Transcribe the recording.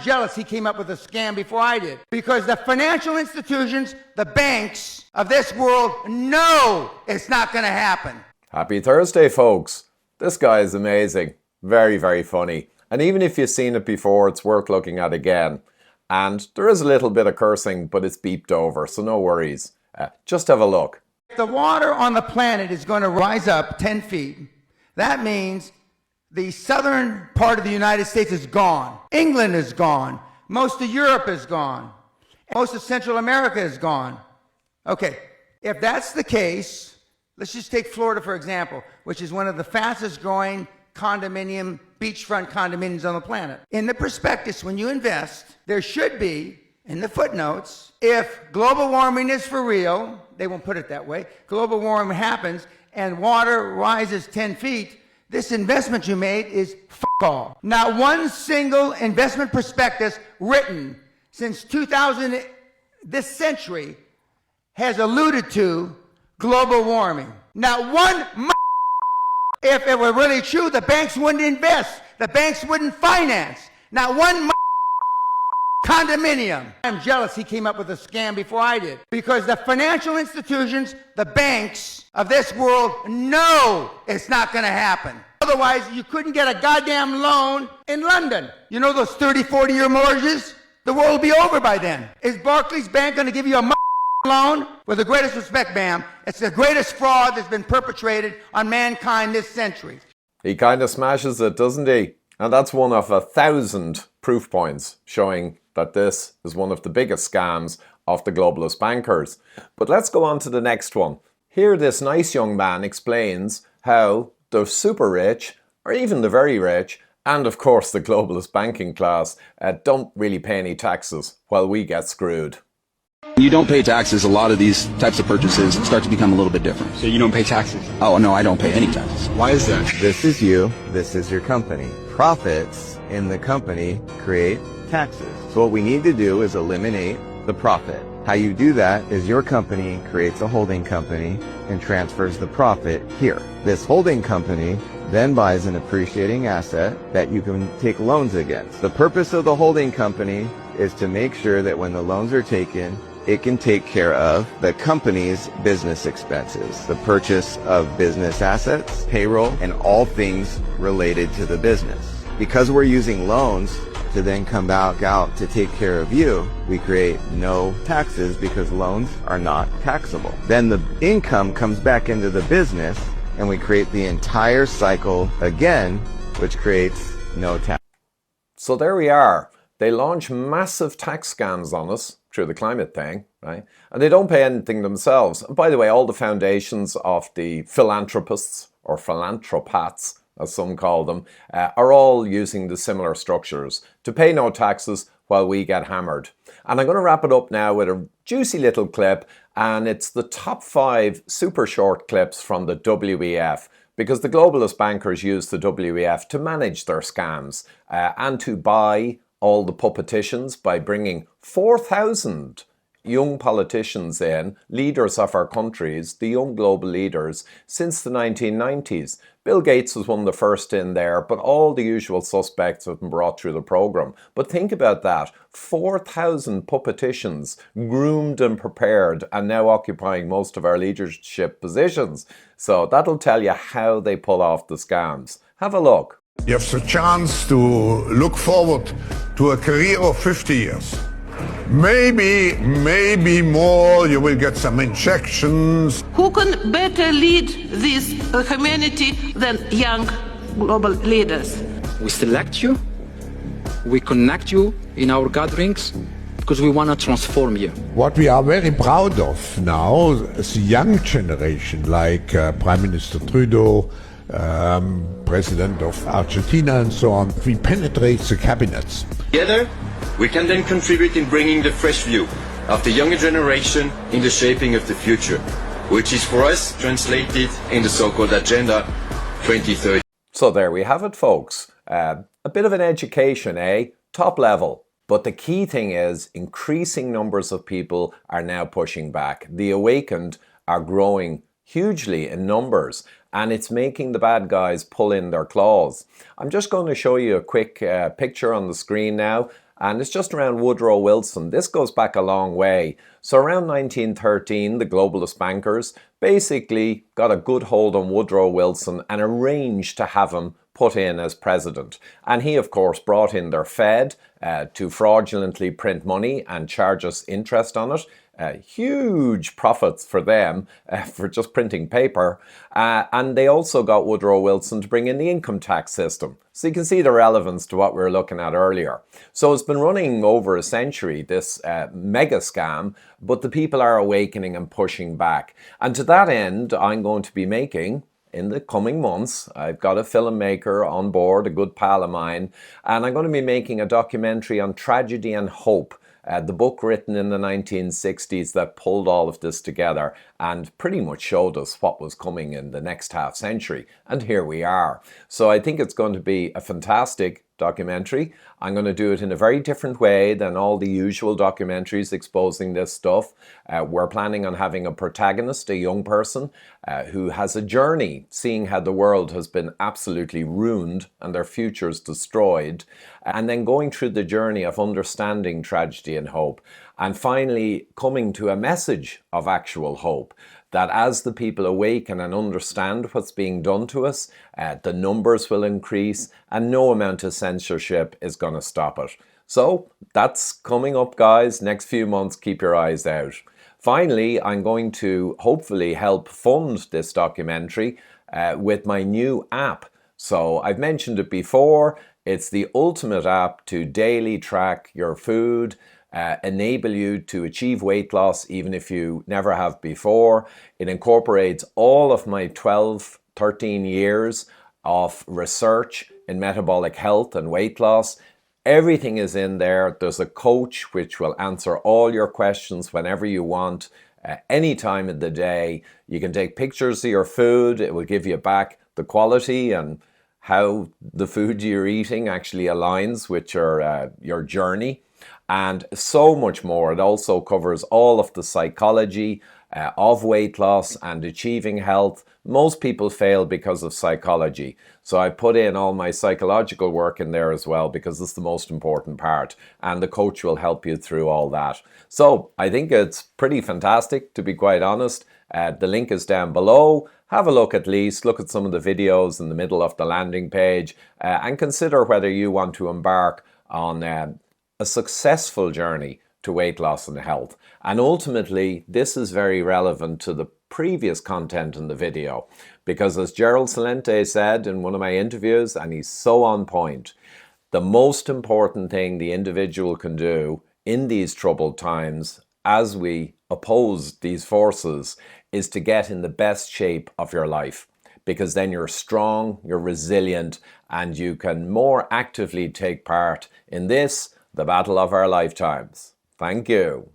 jealous he came up with a scam before I did. Because the financial institutions, the banks of this world know it's not going to happen. Happy Thursday, folks. This guy is amazing. Very, very funny. And even if you've seen it before, it's worth looking at again. And there is a little bit of cursing, but it's beeped over, so no worries. Just have a look. If the water on the planet is going to rise up 10 feet, that means the southern part of the United States is gone. England is gone. Most of Europe is gone. Most of Central America is gone. Okay, if that's the case, let's just take Florida, for example, which is one of the fastest growing beachfront condominiums on the planet. In the prospectus, when you invest, there should be, in the footnotes, if global warming is for real, they won't put it that way, global warming happens and water rises 10 feet, this investment you made is f*** all. Not one single investment prospectus written since 2000, this century, has alluded to global warming. Not one if it were really true, the banks wouldn't invest. The banks wouldn't finance. Not one condominium. I'm jealous he came up with a scam before I did. Because the financial institutions, the banks of this world know it's not going to happen. Otherwise, you couldn't get a goddamn loan in London. You know those 30, 40-year mortgages? The world will be over by then. Is Barclays Bank going to give you a loan? With the greatest respect, ma'am, it's the greatest fraud that's been perpetrated on mankind this century. He kind of smashes it, doesn't he? And that's one of 1,000 proof points showing that this is one of the biggest scams of the globalist bankers. But let's go on to the next one. Here this nice young man explains how the super rich, or even the very rich, and of course the globalist banking class, don't really pay any taxes while we get screwed. You don't pay taxes, a lot of these types of purchases start to become a little bit different. So you don't pay taxes? Oh, no, I don't pay any taxes. Why is that? This is you, this is your company. Profits in the company create taxes. So what we need to do is eliminate the profit. How you do that is your company creates a holding company and transfers the profit here. This holding company then buys an appreciating asset that you can take loans against. The purpose of the holding company is to make sure that when the loans are taken, it can take care of the company's business expenses, the purchase of business assets, payroll, and all things related to the business. Because we're using loans to then come back out to take care of you, we create no taxes because loans are not taxable. Then the income comes back into the business and we create the entire cycle again, which creates no tax. So there we are. They launch massive tax scams on us through the climate thing, right? And they don't pay anything themselves. And by the way, all the foundations of the philanthropists, or philanthropaths, as some call them, are all using the similar structures to pay no taxes while we get hammered. And I'm going to wrap it up now with a juicy little clip, and it's the top 5 super short clips from the WEF, because the globalist bankers use the WEF to manage their scams and to buy all the puppeticians by bringing 4,000 young politicians in, leaders of our countries, the young global leaders, since the 1990s. Bill Gates was one of the first in there, but all the usual suspects have been brought through the program. But think about that, 4,000 puppeticians groomed and prepared and now occupying most of our leadership positions. So that'll tell you how they pull off the scams. Have a look. You have the chance to look forward to a career of 50 years. Maybe more, you will get some injections. Who can better lead this humanity than young global leaders? We select you, we connect you in our gatherings because we want to transform you. What we are very proud of now is the young generation, like Prime Minister Trudeau, President of Argentina and so on. We penetrate the cabinets. Together, we can then contribute in bringing the fresh view of the younger generation in the shaping of the future, which is for us translated in the so-called Agenda 2030. So there we have it, folks. A bit of an education, eh? Top level. But the key thing is increasing numbers of people are now pushing back. The awakened are growing hugely in numbers, and it's making the bad guys pull in their claws. I'm just going to show you a quick picture on the screen now. And it's just around Woodrow Wilson. This goes back a long way. So around 1913, the globalist bankers basically got a good hold on Woodrow Wilson and arranged to have him put in as president. And he, of course, brought in their Fed to fraudulently print money and charge us interest on it. Huge profits for them for just printing paper. And they also got Woodrow Wilson to bring in the income tax system. So you can see the relevance to what we were looking at earlier. So it's been running over a century, this mega scam, but the people are awakening and pushing back. And to that end, I'm going to be making, in the coming months, I've got a filmmaker on board, a good pal of mine, and I'm going to be making a documentary on tragedy and hope. The book written in the 1960s that pulled all of this together and pretty much showed us what was coming in the next half century. And here we are. So I think it's going to be a fantastic documentary. I'm going to do it in a very different way than all the usual documentaries exposing this stuff. We're planning on having a protagonist, a young person who has a journey, seeing how the world has been absolutely ruined and their futures destroyed, and then going through the journey of understanding tragedy and hope, and finally coming to a message of actual hope. That as the people awaken and understand what's being done to us, the numbers will increase and no amount of censorship is going to stop it. So that's coming up, guys. Next few months, keep your eyes out. Finally, I'm going to hopefully help fund this documentary with my new app. So I've mentioned it before. It's the ultimate app to daily track your food, enable you to achieve weight loss even if you never have before. It incorporates all of my 13 years of research in metabolic health and weight loss. Everything is in there. There's a coach which will answer all your questions whenever you want, any time of the day. You can take pictures of your food. It will give you back the quality and how the food you're eating actually aligns with your journey. And so much more. It also covers all of the psychology of weight loss and achieving health. Most people fail because of psychology. So I put in all my psychological work in there as well because it's the most important part. And the coach will help you through all that. So I think it's pretty fantastic, to be quite honest. The link is down below. Have a look at least. Look at some of the videos in the middle of the landing page and consider whether you want to embark on a successful journey to weight loss and health. And ultimately, this is very relevant to the previous content in the video, because as Gerald Celente said in one of my interviews, and he's so on point, the most important thing the individual can do in these troubled times as we oppose these forces is to get in the best shape of your life, because then you're strong, you're resilient, and you can more actively take part in this, the battle of our lifetimes. Thank you.